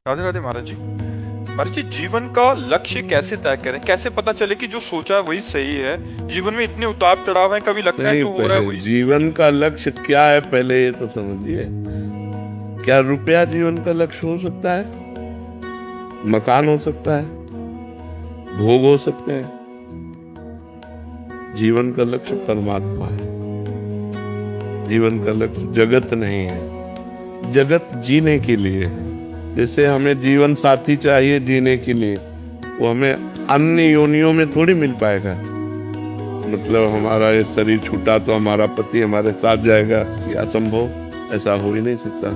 राधे राधे महाराज जी। महाराज जी, जीवन का लक्ष्य कैसे तय करें? कैसे पता चले कि जो सोचा है वही सही है? जीवन में इतने उतार चढ़ाव हैं, कभी लगता है नहीं, जो हो रहा है वही। जीवन का लक्ष्य क्या है पहले ये तो समझिए। क्या रुपया जीवन का लक्ष्य हो सकता है? मकान हो सकता है, भोग हो सकते हैं। जीवन का लक्ष्य परमात्मा है। जीवन का लक्ष्य जगत नहीं है। जगत जीने के लिए है। जैसे हमें जीवन साथी चाहिए जीने के लिए, वो हमें अन्य योनियों में थोड़ी मिल पाएगा। मतलब हमारा ये शरीर छूटा तो हमारा पति हमारे साथ जाएगा, ये असंभव, ऐसा हो ही नहीं सकता।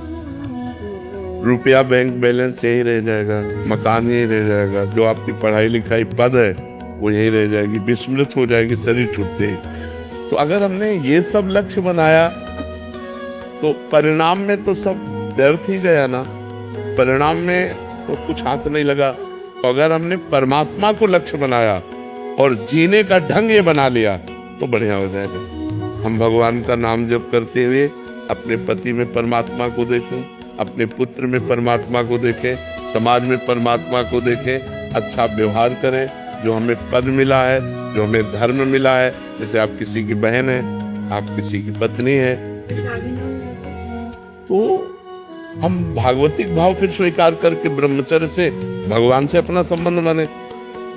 रुपया बैंक बैलेंस यही रह जाएगा, मकान यही रह जाएगा, जो आपकी पढ़ाई लिखाई पद है वो यही रह जाएगी, विस्मृत हो जाएगी शरीर छूटते ही। तो अगर हमने ये सब लक्ष्य बनाया तो परिणाम में तो सब व्यर्थ ही गया ना। परिणाम में तो कुछ हाथ नहीं लगा। तो अगर हमने परमात्मा को लक्ष्य बनाया और जीने का ढंग ये बना लिया तो बढ़िया हो जाएगा। हम भगवान का नाम जप करते हुए अपने पति में परमात्मा को देखें, अपने पुत्र में परमात्मा को देखें, समाज में परमात्मा को देखें, अच्छा व्यवहार करें। जो हमें पद मिला है, जो हमें धर्म मिला है, जैसे आप किसी की बहन है, आप किसी की पत्नी है, तो हम भागवतिक भाव फिर स्वीकार करके ब्रह्मचर्य से भगवान से अपना संबंध बने।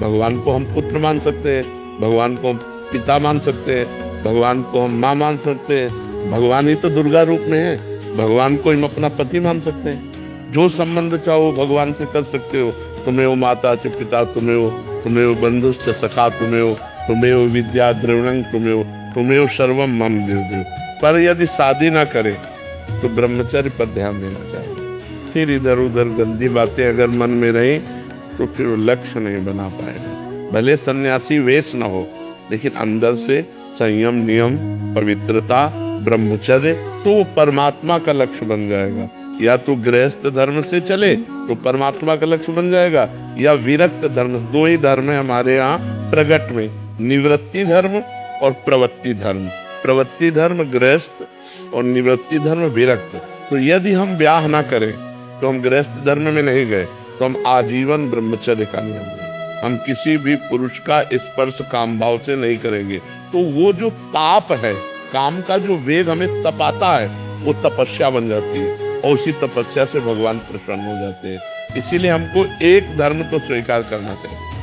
भगवान को हम पुत्र मान सकते हैं, भगवान को हम पिता मान सकते हैं, भगवान को हम माँ मान सकते हैं। भगवान ही तो दुर्गा रूप में है। भगवान को हम अपना पति मान सकते हैं। जो संबंध चाहो भगवान से कर सकते हो। तुम्हें वो माता च पिता, तुम्हें वो बंधुश्च सखा, तुम्हें वो विद्या द्रविणं, तुम्हें वो सर्वम मम देव। पर यदि शादी ना करे तो ब्रह्मचर्य पर ध्यान देना चाहिए। फिर इधर उधर गंदी बातें अगर मन में रही तो फिर वो लक्ष्य नहीं बना पाएगा। भले सन्यासी वेश ना हो, लेकिन अंदर से संयम, नियम, पवित्रता, ब्रह्मचर्य, तो वो परमात्मा का लक्ष्य बन जाएगा। या तो गृहस्थ धर्म से चले तो परमात्मा का लक्ष्य बन जाएगा, या विरक्त धर्म। दो ही धर्म है हमारे यहाँ प्रगट में, निवृत्ति धर्म और प्रवृत्ति धर्म। प्रवृत्ति धर्म गृहस्थ और निवृत्ति धर्म विरक्त। तो यदि हम ब्याह ना करें तो हम गृहस्थ धर्म में नहीं गए, तो हम आजीवन ब्रह्मचर्य का नियम है। हम किसी भी पुरुष का स्पर्श काम भाव से नहीं करेंगे। तो वो जो ताप है, काम का जो वेग हमें तपाता है, वो तपस्या बन जाती है, और उसी तपस्या से भगवान प्रसन्न हो जाते हैं। इसीलिए हमको एक धर्म तो स्वीकार करना चाहिए।